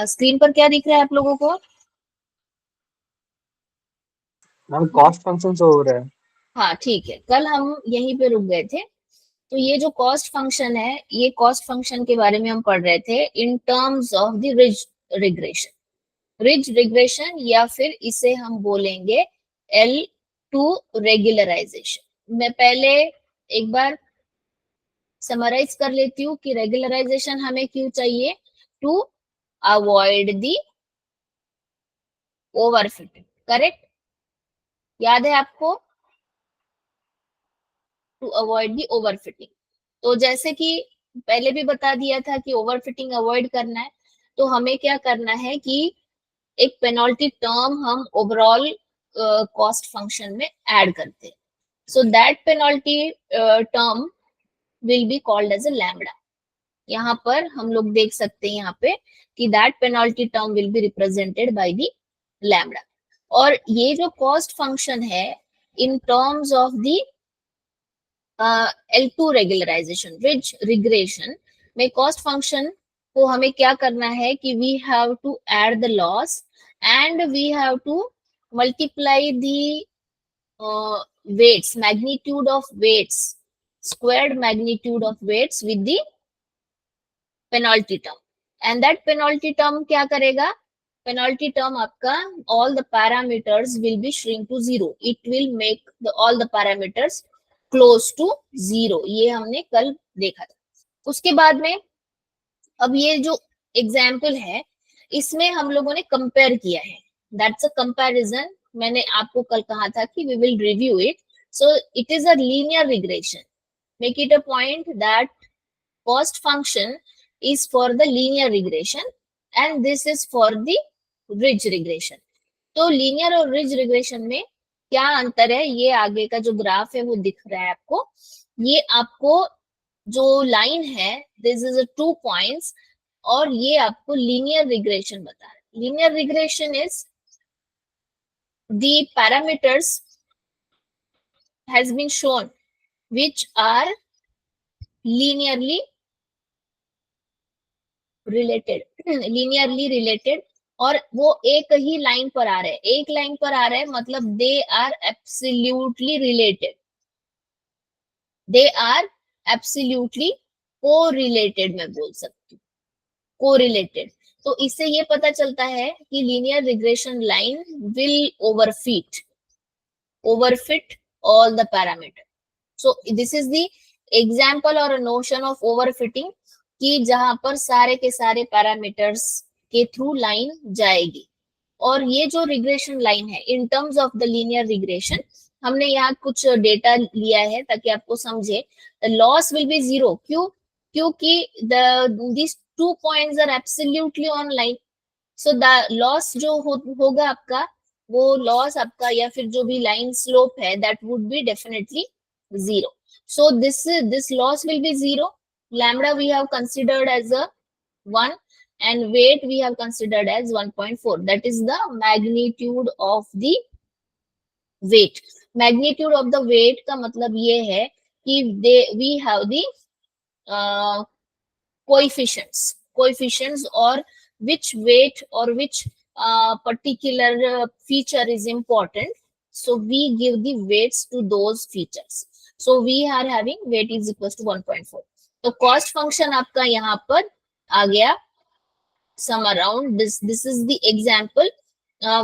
Screen पर क्या दिख रहा है आप लोगों को? मैम कॉस्ट फंक्शन से हो रहा है। हाँ ठीक है, कल हम यहीं पे रुक गए थे। तो ये जो कॉस्ट फंक्शन है, ये कॉस्ट फंक्शन के बारे में हम पढ़ रहे थे इन terms of the ridge regression. Ridge regression या फिर इसे हम बोलेंगे एल टू रेगुलराइजेशन। मैं पहले एक बार समराइज कर लेती हूँ कि रेगुलराइजेशन हमें क्यों चाहिए। To avoid the overfitting, correct? याद है आपको? To avoid the overfitting. तो जैसे कि पहले भी बता दिया था कि ओवरफिटिंग अवॉइड करना है, तो हमें क्या करना है कि एक पेनल्टी टर्म हम ओवरऑल कॉस्ट फंक्शन में ऐड करते हैं। So that penalty term will be called as a lambda. यहाँ पर हम लोग देख सकते हैं यहाँ पे कि that penalty term will be represented by the lambda. और ये जो कॉस्ट फंक्शन है in terms of the L2 regularization ridge regression में, कॉस्ट फंक्शन को हमें क्या करना है कि we have to add the loss and we have to multiply the weights, magnitude of weights, squared magnitude of weights with the penalty term. And that penalty term क्या करेगा? Penalty term आपका all the parameters will be shrink to zero. It will make all the parameters close to zero. ये हमने कल देखा था। उसके बाद में अब ये जो एग्जाम्पल है, इसमें हम लोगों ने कंपेयर किया है। That's a comparison. मैंने आपको कल कहा था कि we will review it. So it is a linear regression. Make it a point that cost function is for the linear regression and this is for the ridge regression. तो linear और ridge regression में क्या अंतर है, ये आगे का जो ग्राफ है वो दिख रहा है आपको। ये आपको जो लाइन है, दिस इज 2 पॉइंट्स, और ये आपको लीनियर रिग्रेशन बता रहा है। Linear regression is the parameters has been shown which are linearly related और वो एक ही लाइन पर आ रहे हैं। एक लाइन पर आ रहे हैं मतलब they are absolutely related, they are absolutely correlated, मैं बोल सकती हूँ कोरिलेटेड। तो इससे ये पता चलता है कि linear regression line will overfit all the parameter. So this is the example or a notion of overfitting कि जहां पर सारे के सारे पैरामीटर्स के थ्रू लाइन जाएगी। और ये जो रिग्रेशन लाइन है in terms of the linear regression, हमने यहाँ कुछ डेटा लिया है ताकि आपको समझे। The loss will be zero. क्यों? क्योंकि this 2 points are absolutely on line. So the loss जो होगा आपका, वो लॉस आपका या फिर जो भी लाइन स्लोप है, that would be definitely zero. So this loss will be zero. Lambda we have considered as a 1 and weight we have considered as 1.4. That is the magnitude of the weight. Magnitude of the weight का मतलब ये है कि we have the coefficients or which weight or which particular feature is important. So we give the weights to those features. So we are having weight is equals to 1.4. तो cost function आपका यहाँ पर आ गया some around this. This is the example.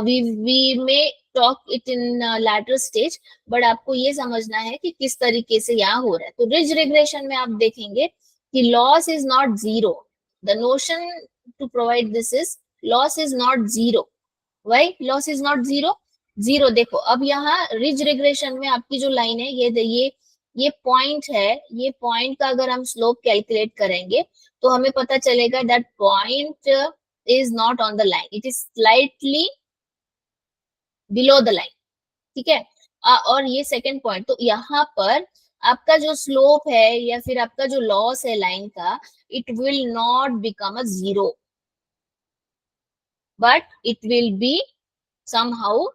We may talk it in later stage, but आपको ये समझना है कि किस तरीके से यहाँ हो रहा है। तो रिज रिग्रेशन में आप देखेंगे कि loss is not zero. The notion to provide this is loss is not zero. Why loss is not zero? Zero. देखो अब यहाँ रिज रिग्रेशन में आपकी जो लाइन है, ये पॉइंट है। ये पॉइंट का अगर हम स्लोप कैलकुलेट करेंगे तो हमें पता चलेगा that point is not on the line, it is slightly below the line. ठीक है। और ये सेकेंड पॉइंट, तो यहाँ पर आपका जो स्लोप है या फिर आपका जो लॉस है लाइन का, it will not become a zero but it will B somehow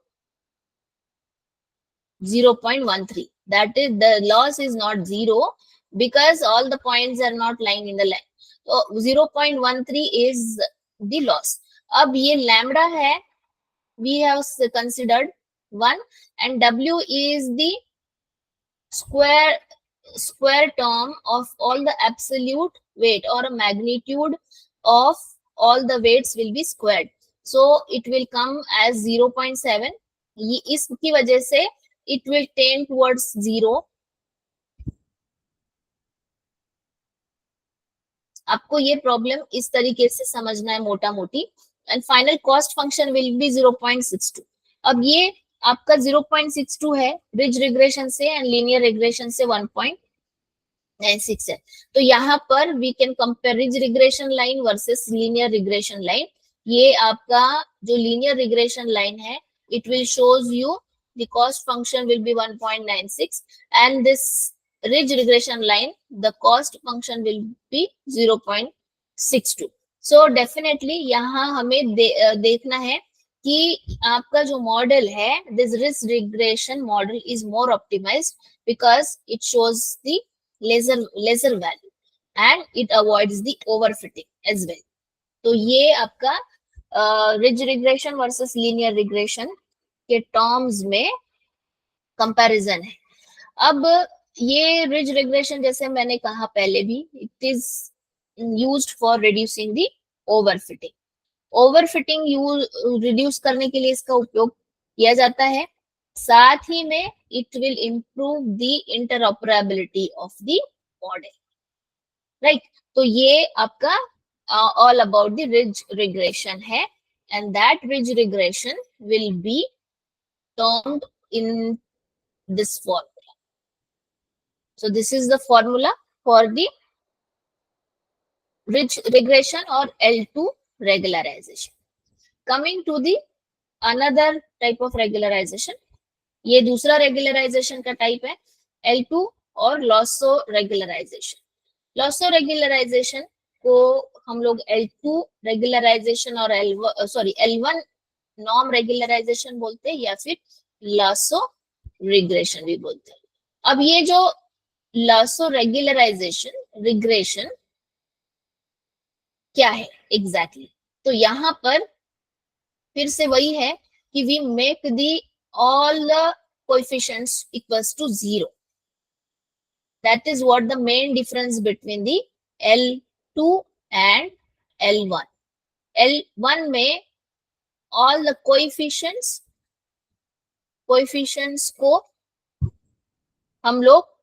0.13. That is, the loss is not zero because all the points are not lying in the line. So 0.13 is the loss. अब ये lambda है, we have considered 1, and w is the square term of all the absolute weight or a magnitude of all the weights will be squared, so it will come as 0.7. ये इसकी वजह से it will tend towards 0. आपको ये problem इस तरीके से समझना है मोटा मोटी. And final cost function will be 0.62. अब ये आपका 0.62 है रिज रिग्रेशन से एंड लीनियर रिग्रेशन से 1.96 है. तो यहाँ पर we can compare ridge regression line versus linear regression line. ये आपका जो लीनियर रिग्रेशन लाइन है, it will shows you the cost function will be 1.96 and this ridge regression line the cost function will be 0.62. so definitely यहाँ हमें देखना है कि आपका जो मॉडल है, this ridge regression model is more optimized because it shows the lesser value and it avoids the overfitting as well. तो ये आपका ridge regression versus linear regression के टर्म्स में कंपैरिजन है. अब ये रिज रिग्रेशन जैसे मैंने कहा पहले भी, it is used for reducing the overfitting. Overfitting reduce करने के लिए इसका उपयोग किया जाता है. साथ ही में it will improve the interoperability of the model, right. तो ये आपका all about the ridge regression है and that ridge regression will be termed in this form. So this is the formula for the ridge regression or L2 regularization. Coming to the another type of regularization, ये दूसरा regularization का type है L2 और Lasso regularization. Lasso regularization को हम लोग L2 regularization और L1 norm regularization बोलते हैं या फिर Lasso regression भी बोलते हैं. अब ये जो Lasso regression क्या है एग्जैक्टली तो यहाँ पर फिर से वही है कि we make the all the coefficients equals to 0. That is what the main difference between the L2 and L1. L1 में ऑल द कोएफिशिएंट्स को हम लोग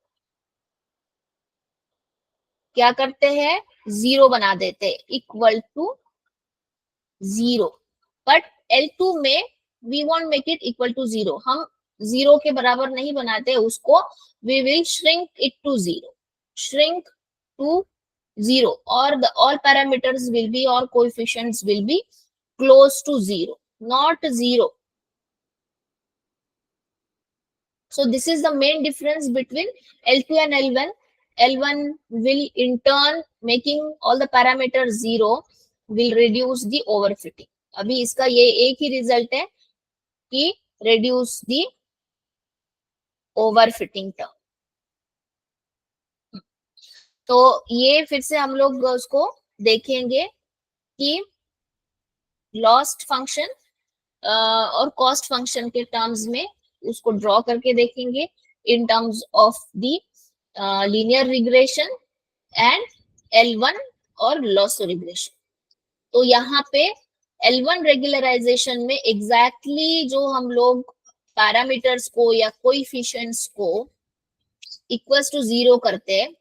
क्या करते हैं, 0 बना देते हैं, इक्वल टू 0. बट L2 में we want make it equal to 0. हम 0 के बराबर नहीं बनाते उसको, we will shrink it to 0, shrink to 0 और the all parameters will be और coefficients will be close to 0, not 0. So this is the main difference between L2 and L1. L1 will in turn making all the parameters 0 will reduce the overfitting. अभी इसका ये एक ही result है कि reduce the overfitting term. तो ये फिर से हम लोग उसको देखेंगे कि लॉस्ट फंक्शन और कॉस्ट फंक्शन के टर्म्स में उसको ड्रॉ करके देखेंगे इन terms of the linear regression and L1 और लॉसो रिग्रेशन. तो यहाँ पे L1 रेगुलराइजेशन में एग्जैक्टली जो हम लोग पैरामीटर्स को या कोएफिशिएंट्स को इक्वल्स टू 0 करते हैं,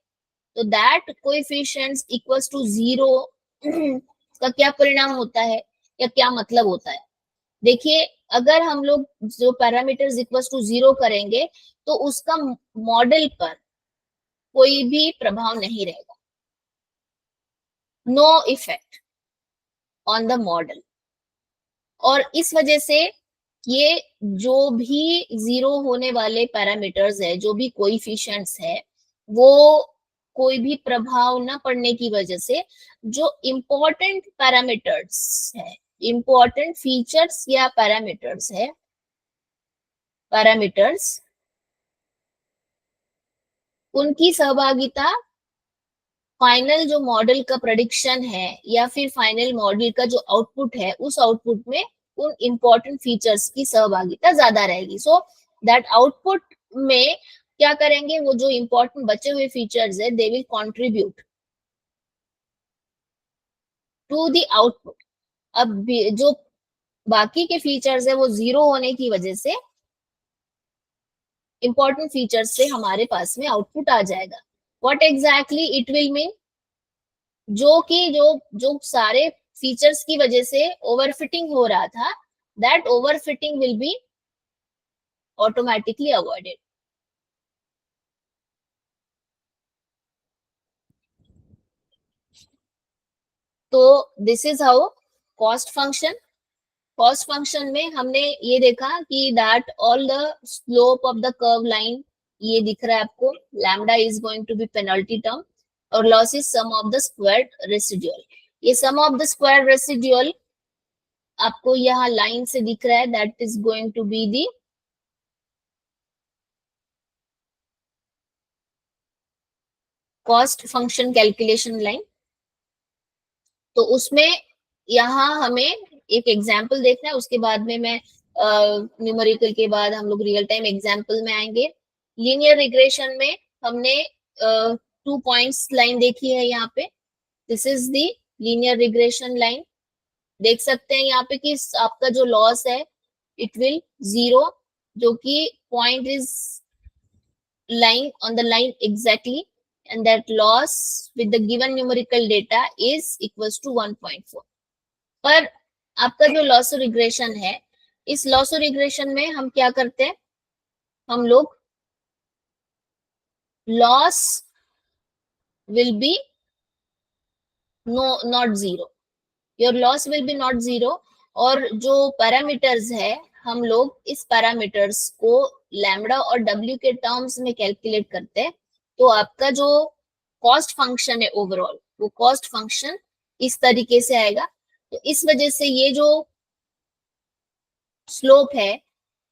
तो दैट कोएफिशिएंट्स इक्वल्स टू 0 का क्या परिणाम होता है या क्या मतलब होता है. देखिए, अगर हम लोग जो पैरामीटर्स इक्वल्स टू 0 करेंगे तो उसका मॉडल पर कोई भी प्रभाव नहीं रहेगा, no effect on the model. और इस वजह से ये जो भी 0 होने वाले पैरामीटर्स है, जो भी कोएफिशिएंट्स है, वो कोई भी प्रभाव न पड़ने की वजह से जो इम्पोर्टेंट पैरामीटर्स है, इम्पोर्टेंट फीचर्स या पैरामीटर्स है, उनकी सहभागिता फाइनल जो मॉडल का प्रेडिक्शन है या फिर फाइनल मॉडल का जो आउटपुट है, उस आउटपुट में उन इंपॉर्टेंट फीचर्स की सहभागिता ज्यादा रहेगी. सो दैट आउटपुट में क्या करेंगे, वो जो इंपॉर्टेंट बचे हुए फीचर्स है, they will contribute to the output. अब जो बाकी के फीचर्स है वो जीरो होने की वजह से इंपॉर्टेंट फीचर्स से हमारे पास में आउटपुट आ जाएगा. What exactly it will mean, जो कि जो सारे फीचर्स की वजह से ओवरफिटिंग हो रहा था, that overfitting will be automatically avoided. तो this is how cost function में हमने ये देखा कि that all the slope of the curve line, ये दिख रहा है आपको, lambda is going to be penalty term, और loss is sum of the squared residual. ये sum of the squared residual आपको यहाँ लाइन से दिख रहा है, that is going to be the cost function calculation line. तो उसमें यहाँ हमें एक एग्जाम्पल देखना है, उसके बाद में मैं न्यूमेरिकल के बाद हम लोग रियल टाइम एग्जाम्पल में आएंगे. लीनियर रिग्रेशन में हमने 2 पॉइंट्स लाइन देखी है यहाँ पे. This is the linear regression line. देख सकते हैं यहाँ पे कि आपका जो लॉस है इट विल 0, जो कि point is lying on the line exactly, and that loss with the given numerical data is equals to 1.4. पर आपका जो लॉस रिग्रेशन है, इस लॉस रिग्रेशन में हम क्या करते हैं, हम लोग loss will B not zero, your loss will B not zero. और जो पैरामीटर्स है, हम लोग इस पैरामीटर्स को लैम्डा और डब्ल्यू के टर्म्स में कैलकुलेट करते हैं. तो आपका जो कॉस्ट फंक्शन है ओवरऑल, वो कॉस्ट फंक्शन इस तरीके से आएगा. तो इस वजह से ये जो स्लोप है,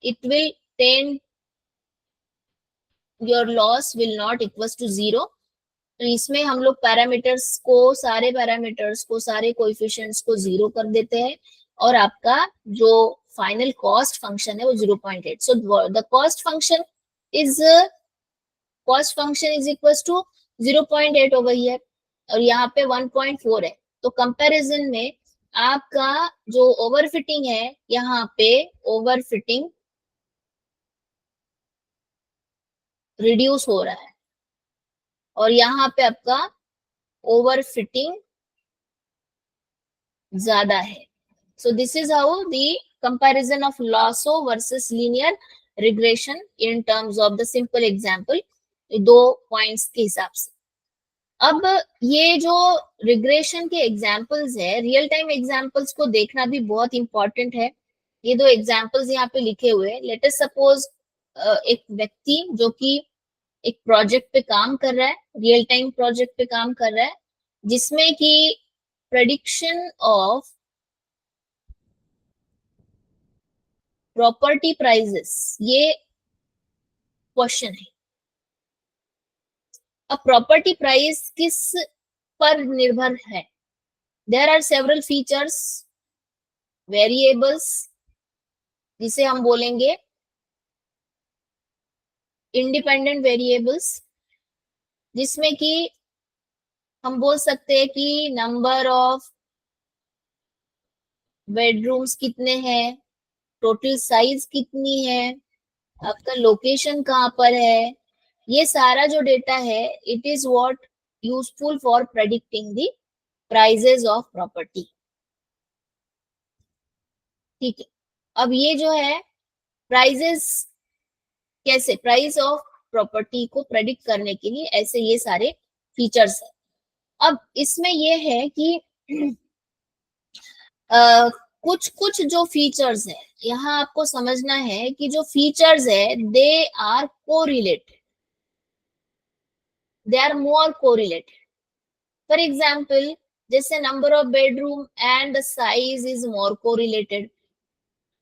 it will tend, your loss will not equals to 0. तो इसमें हम लोग पैरामीटर्स को, सारे कोएफिशिएंट्स को 0 कर देते हैं, और आपका जो फाइनल कॉस्ट फंक्शन है वो 0.8. So the cost function is equals to 0.8 over here, और यहाँ पे 1.4 है. तो कंपैरिजन में आपका जो ओवरफिटिंग है, यहाँ पे ओवरफिटिंग रिड्यूस हो रहा है, और यहाँ पे आपका ओवरफिटिंग ज्यादा है. So this is how the comparison of lasso versus linear regression in terms of the simple example, 2 points के हिसाब से. अब ये जो रिग्रेशन के एग्जांपल्स है, रियल टाइम एग्जांपल्स को देखना भी बहुत इंपॉर्टेंट है. ये 2 एग्जांपल्स यहाँ पे लिखे हुए हैं. लेट अस सपोज एक व्यक्ति जो कि एक प्रोजेक्ट पे काम कर रहा है, रियल टाइम प्रोजेक्ट पे काम कर रहा है, जिसमें कि प्रेडिक्शन ऑफ प्रॉपर्टी प्राइजेस, ये क्वेश्चन है. अब प्रॉपर्टी प्राइस किस पर निर्भर है? There are several features, variables, जिसे हम बोलेंगे इंडिपेंडेंट वेरिएबल्स, जिसमें कि हम बोल सकते हैं कि नंबर ऑफ बेडरूम्स कितने हैं, टोटल साइज कितनी है, आपका लोकेशन कहाँ पर है. ये सारा जो डेटा है, it is what useful for predicting the prices of property. ठीक है. अब ये जो है प्राइजेस, कैसे प्राइस ऑफ प्रॉपर्टी को प्रेडिक्ट करने के लिए ऐसे ये सारे फीचर्स है. अब इसमें ये है कि कुछ जो फीचर्स है, यहाँ आपको समझना है कि जो फीचर्स है, they are correlated, they are more correlated. For example, जैसे number of bedroom and the size is more correlated.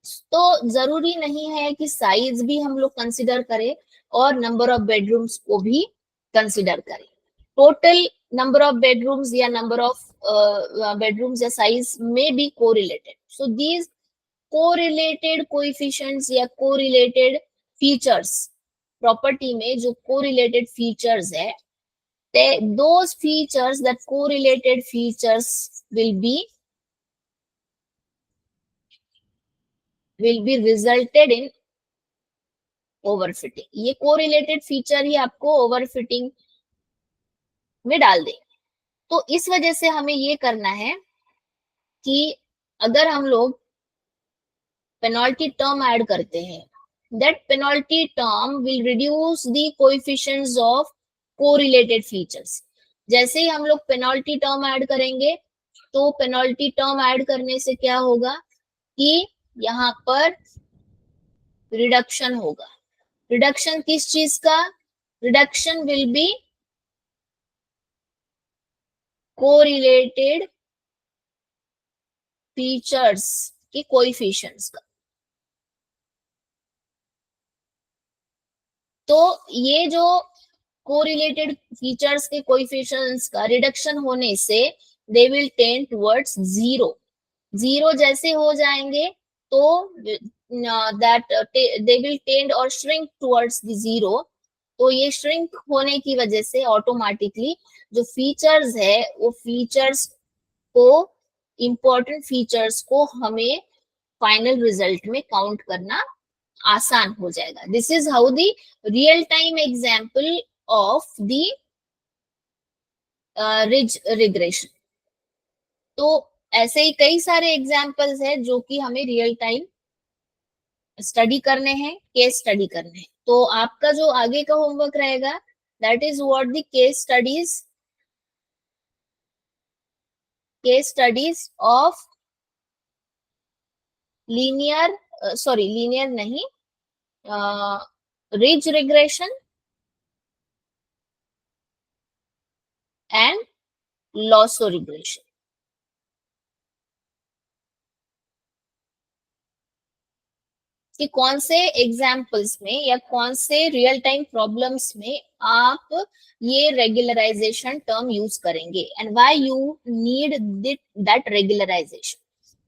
तो जरूरी नहीं है कि साइज भी हम लोग कंसिडर करें और नंबर ऑफ बेडरूम्स को भी कंसिडर करें. टोटल number of bedrooms या number of bedrooms या size may be correlated. So these correlated coefficients या correlated features, property में जो correlated features है, those features, that correlated features will be resulted in overfitting. ये correlated feature ही आपको overfitting में डाल देंगे. तो इस वजह से हमें ये करना है कि अगर हम लोग पेनल्टी टर्म ऐड करते हैं, that penalty term will reduce the coefficients of correlated features. जैसे ही हम लोग पेनल्टी टर्म ऐड करेंगे तो पेनल्टी टर्म ऐड करने से क्या होगा कि यहाँ पर रिडक्शन होगा. रिडक्शन किस चीज का? Reduction will be correlated features के कोएफिशिएंट्स का. तो ये जो कोरिलेटेड फीचर्स के कोएफिशिएंट्स का रिडक्शन होने से they will tend towards zero. Zero जैसे हो जाएंगे तो that they will tend or shrink towards the zero. तो ये shrink होने की वजह से ऑटोमेटिकली जो फीचर्स है वो फीचर्स को, इंपॉर्टेंट फीचर्स को हमें फाइनल रिजल्ट में काउंट करना आसान हो जाएगा. This is how the real time example of the ridge regression. तो ऐसे ही कई सारे एग्जाम्पल्स है जो कि हमें रियल टाइम स्टडी करने हैं, केस स्टडी करने हैं. तो आपका जो आगे का होमवर्क रहेगा that is what the case studies of linear नहीं, ridge regression and lasso regression. कि कौन से एग्जाम्पल्स में या कौन से रियल टाइम प्रॉब्लम्स में आप ये रेगुलराइजेशन टर्म यूज करेंगे and why you need that regularization.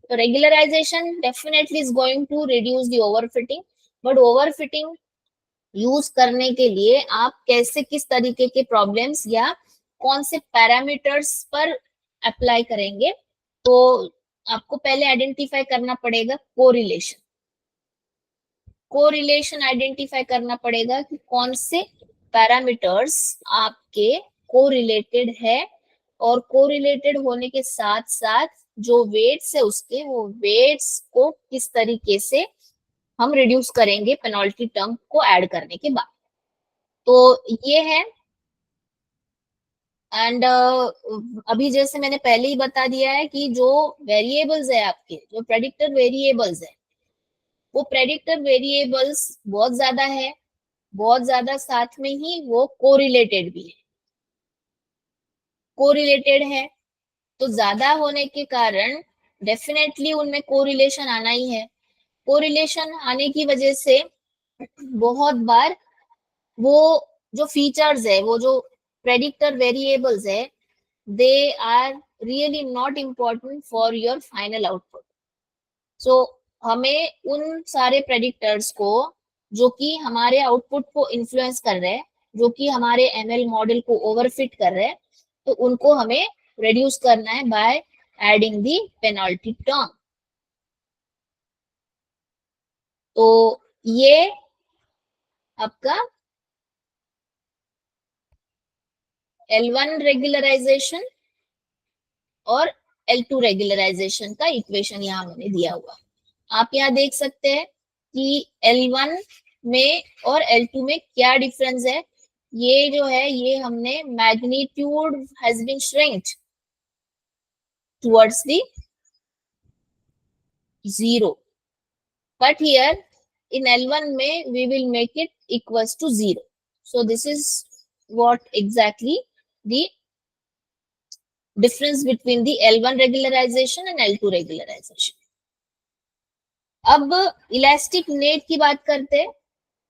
तो regularization definitely is going to reduce the overfitting, but overfitting use करने के लिए आप कैसे, किस तरीके के प्रॉब्लम्स या कौन से पैरामीटर्स पर अप्लाई करेंगे. तो आपको पहले आइडेंटिफाई करना पड़ेगा कोरिलेशन आइडेंटिफाई करना पड़ेगा कि कौन से पैरामीटर्स आपके कोरिलेटेड है, और कोरिलेटेड होने के साथ साथ जो वेट्स है उसके, वो वेट्स को किस तरीके से हम रिड्यूस करेंगे पेनल्टी टर्म को ऐड करने के बाद. तो ये है. एंड अभी जैसे मैंने पहले ही बता दिया है कि जो वेरिएबल्स है आपके, जो प्रेडिक्टर वेरिएबल्स है, वो प्रेडिक्टर वेरिएबल्स बहुत ज्यादा है, बहुत ज्यादा, साथ में ही वो कोरिलेटेड भी है. कोरिलेटेड है तो ज्यादा होने के कारण डेफिनेटली उनमें कोरिलेशन आना ही है. कोरिलेशन आने की वजह से बहुत बार वो जो फीचर्स है, वो जो प्रेडिक्टर वेरिएबल्स है, they are really not important for your final output. So हमें उन सारे प्रेडिक्टर्स को जो कि हमारे आउटपुट को इन्फ्लुएंस कर रहे हैं, जो कि हमारे एमएल मॉडल को ओवरफिट कर रहे हैं, तो उनको हमें रिड्यूस करना है by adding the penalty term. तो ये आपका L1 रेगुलराइजेशन और L2 रेगुलराइजेशन का इक्वेशन यहाँ मैंने दिया हुआ. आप यहाँ देख सकते हैं कि L1 में और L2 में क्या डिफरेंस है. ये जो है ये हमने magnitude has been shrinked towards the zero, but here in L1 में we will make it equals to 0. So this is what exactly the difference between the L1 regularization and L2 regularization. अब elastic net की बात करते हैं.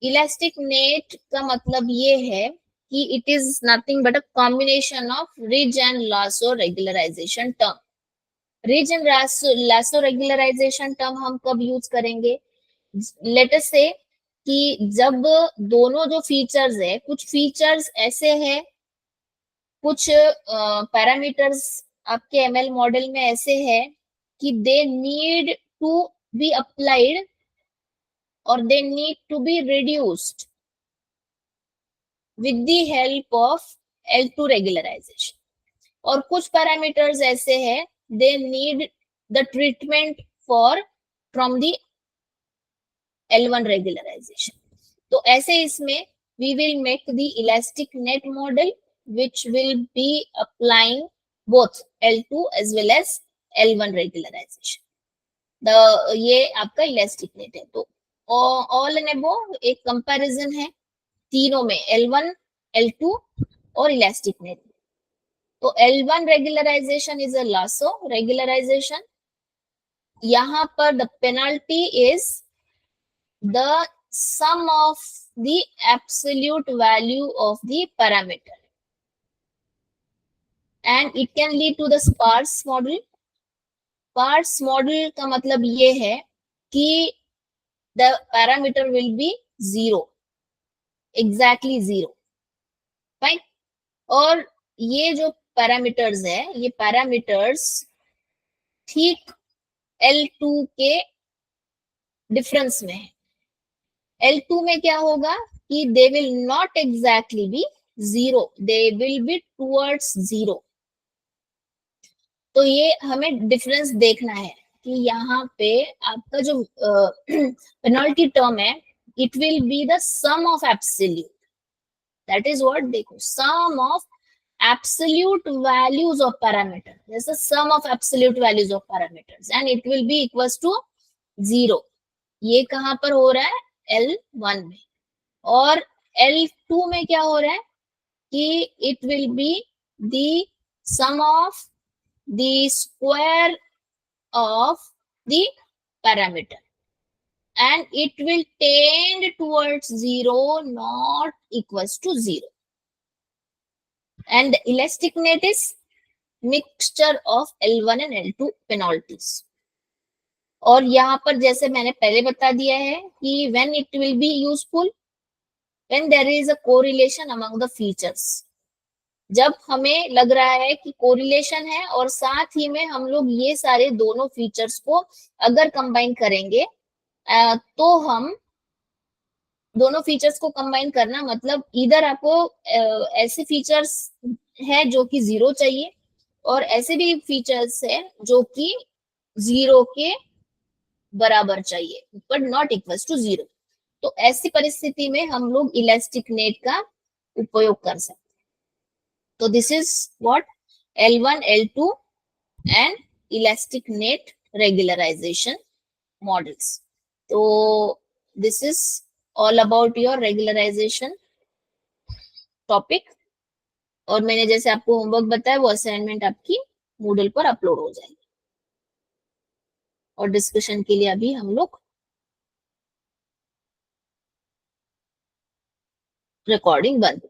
Elastic net का मतलब ये है कि it is nothing but a combination of ridge and lasso regularization term. Ridge and lasso regularization term हम कब यूज करेंगे? लेट अस से कि जब दोनों जो फीचर्स है, कुछ फीचर्स ऐसे हैं, कुछ पैरामीटर्स आपके एमएल मॉडल में ऐसे है कि they need to be applied और they need to be reduced with the help of L2 regularization. और कुछ पैरामीटर्स ऐसे हैं they need the treatment for from the L1 regularization. तो ऐसे इसमें we will make the elastic net model which will be applying both L2 as well as L1 regularization. ये आपका elastic net है. तो ऑल एंड अबव एक comparison है तीनों में, L1, L2 और इलास्टिक नेट. तो L1 regularization is a lasso regularization. यहाँ पर the penalty is the sum of the absolute value of the parameter and it can lead to the sparse model. Sparse model का मतलब ये है कि the parameter will be 0, exactly 0, fine. और ये जो पैरामीटर्स है, ये पैरामीटर्स ठीक L2 के डिफरेंस में है. L2 में क्या होगा कि they will not exactly be 0, they will be towards 0. तो ये हमें डिफरेंस देखना है कि यहाँ पे आपका जो पेनल्टी टर्म है, it will be the sum of absolute. That is what, देखो, sum of absolute values of parameter, जैसे sum of absolute values of parameters and it will be equals to 0. ये कहाँ पर हो रहा है? L1 में. और L2 में क्या हो रहा है कि it will be the sum of the square of the parameter and it will tend towards 0, not equals to 0. And the elastic net is mixture of L1 and L2 penalties. और यहाँ पर जैसे मैंने पहले बता दिया है कि when it will be useful, when there is a correlation among the features. जब हमें लग रहा है कि कोरिलेशन है और साथ ही में हम लोग ये सारे दोनों फीचर्स को अगर कंबाइन करेंगे, तो हम दोनों फीचर्स को कंबाइन करना मतलब इधर आपको ऐसे फीचर्स है जो कि 0 चाहिए और ऐसे भी फीचर्स है जो कि 0 के बराबर चाहिए बट नॉट इक्वल्स टू 0. तो ऐसी परिस्थिति में हम लोग इलास्टिक नेट का उपयोग कर सकते हैं. So this is what L1, L2 and elastic net regularization models. So this is all about your regularization topic. और मैंने जैसे आपको होमवर्क बताया वो असाइनमेंट आपकी Moodle पर अपलोड हो जाएगी. और डिस्कशन के लिए अभी हम लोग रिकॉर्डिंग बंद